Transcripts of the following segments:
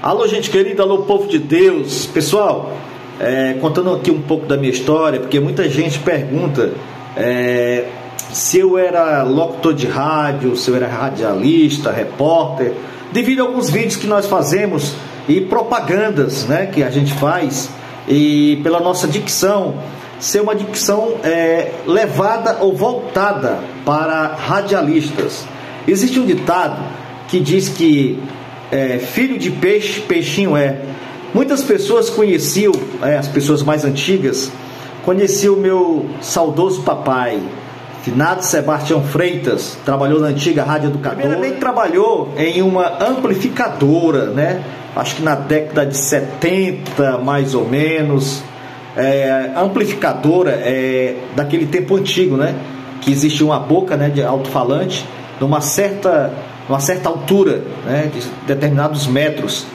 Alô, gente querida, alô, povo de Deus. Pessoal, contando aqui um pouco da minha história, porque muita gente pergunta se eu era locutor de rádio, se eu era radialista, repórter, devido a alguns vídeos que nós fazemos e propagandas, né, que a gente faz, e pela nossa dicção ser uma dicção levada ou voltada para radialistas. Existe um ditado que diz que filho de peixe, peixinho é. Muitas pessoas conheciam, as pessoas mais antigas, conheciam o meu saudoso papai, finado Sebastião Freitas, trabalhou na antiga Rádio Educadora. Primeiramente trabalhou em uma amplificadora, né? Acho que na década de 70, mais ou menos. Amplificadora daquele tempo antigo, né? Que existia uma boca, né, de alto-falante, numa certa altura, né, de determinados metros.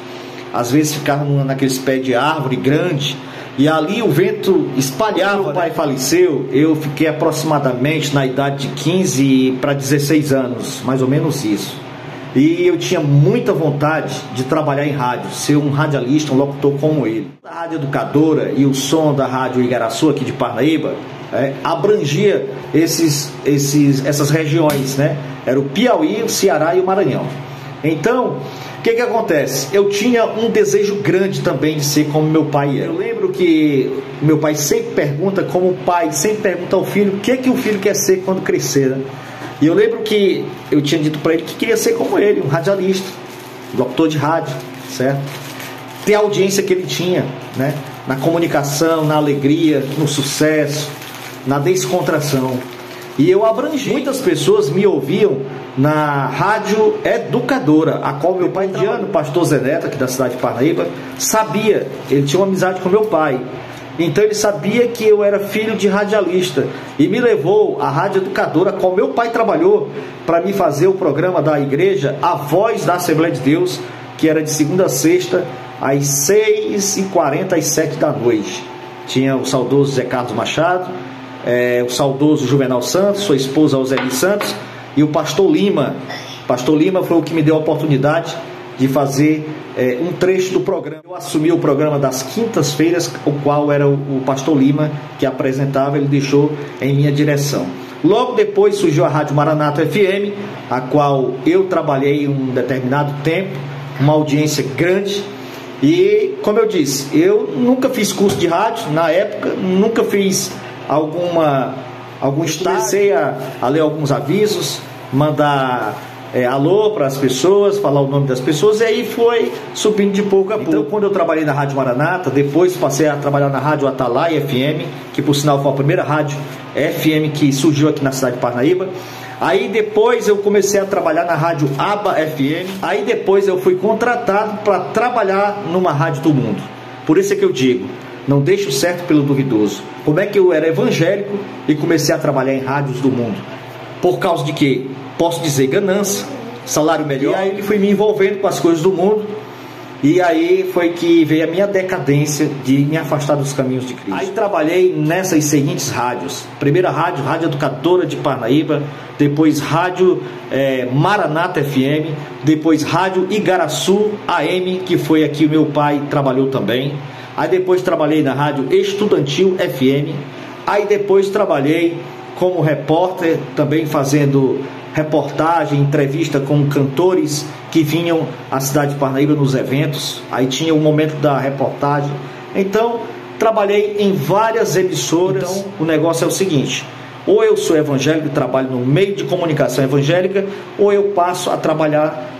Às vezes ficava naqueles pés de árvore grande, e ali o vento espalhava. Meu pai faleceu, eu fiquei aproximadamente na idade de 15 para 16 anos, mais ou menos isso. E eu tinha muita vontade de trabalhar em rádio, ser um radialista, um locutor como ele. A Rádio Educadora e o som da Rádio Igaraçu, aqui de Parnaíba, abrangia essas regiões, né? Era o Piauí, o Ceará e o Maranhão. Então, o que acontece? Eu tinha um desejo grande também de ser como meu pai era. Eu lembro que meu pai sempre pergunta, como o pai sempre pergunta ao filho, o que o filho quer ser quando crescer, né? E eu lembro que eu tinha dito para ele que queria ser como ele, um radialista, um locutor de rádio, certo? Ter a audiência que ele tinha, né? Na comunicação, na alegria, no sucesso, na descontração. E eu abrangi. Muitas pessoas me ouviam na Rádio Educadora, a qual meu pai, indiano, pastor Zé Neto, aqui da cidade de Parnaíba, sabia. Ele tinha uma amizade com meu pai. Então ele sabia que eu era filho de radialista e me levou à Rádio Educadora, a qual meu pai trabalhou, para me fazer o programa da igreja, A Voz da Assembleia de Deus, que era de segunda a sexta, às 6h40 às 7 da noite. Tinha o saudoso Zé Carlos Machado, o saudoso Juvenal Santos, sua esposa Alzeli Santos, e o pastor Lima. Pastor Lima foi o que me deu a oportunidade de fazer um trecho do programa. Eu assumi o programa das quintas-feiras, o qual era o pastor Lima que apresentava, ele deixou em minha direção. Logo depois surgiu a Rádio Maranata FM, a qual eu trabalhei um determinado tempo, uma audiência grande. E, como eu disse, eu nunca fiz curso de rádio na época, nunca fiz algum estágio. Comecei a ler alguns avisos, mandar alô para as pessoas, falar o nome das pessoas, e aí foi subindo de pouco a pouco. Então, quando eu trabalhei na Rádio Maranata, depois passei a trabalhar na Rádio Atalaia FM, que por sinal foi a primeira rádio FM que surgiu aqui na cidade de Parnaíba. Aí depois eu comecei a trabalhar na Rádio Aba FM. Aí depois eu fui contratado para trabalhar numa rádio do mundo. Por isso é que eu digo, não deixe o certo pelo duvidoso. Como é que eu era evangélico e comecei a trabalhar em rádios do mundo? Por causa de quê? Posso dizer ganância, salário melhor. E aí ele foi me envolvendo com as coisas do mundo. E aí foi que veio a minha decadência de me afastar dos caminhos de Cristo. Aí trabalhei nessas seguintes rádios. Primeira rádio, Rádio Educadora de Parnaíba. Depois Rádio Maranata FM. Depois Rádio Igaraçu AM, que foi aqui o meu pai trabalhou também. Aí depois trabalhei na Rádio Estudantil FM. Aí depois trabalhei como repórter, também fazendo reportagem, entrevista com cantores que vinham à cidade de Parnaíba nos eventos. Aí tinha o momento da reportagem. Então, trabalhei em várias emissoras. Então, o negócio é o seguinte: ou eu sou evangélico e trabalho no meio de comunicação evangélica, ou eu passo a trabalhar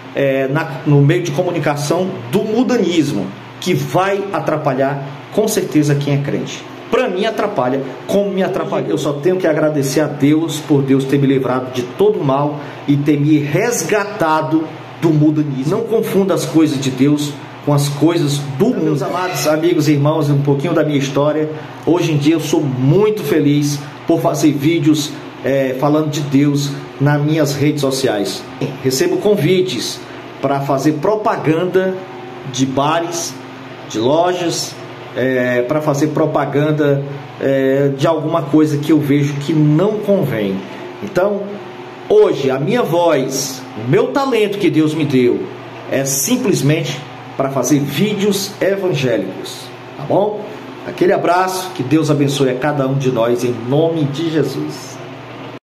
no meio de comunicação do mudanismo, que vai atrapalhar com certeza quem é crente. Para mim atrapalha, como me atrapalha. Eu só tenho que agradecer a Deus por Deus ter me livrado de todo o mal e ter me resgatado do mudanismo. Não confunda as coisas de Deus com as coisas do mundo. Meus amados amigos e irmãos, um pouquinho da minha história. Hoje em dia eu sou muito feliz por fazer vídeos falando de Deus nas minhas redes sociais. Recebo convites para fazer propaganda de bares, de lojas, para fazer propaganda de alguma coisa que eu vejo que não convém. Então, hoje, a minha voz, o meu talento que Deus me deu, é simplesmente para fazer vídeos evangélicos, tá bom? Aquele abraço, que Deus abençoe a cada um de nós em nome de Jesus.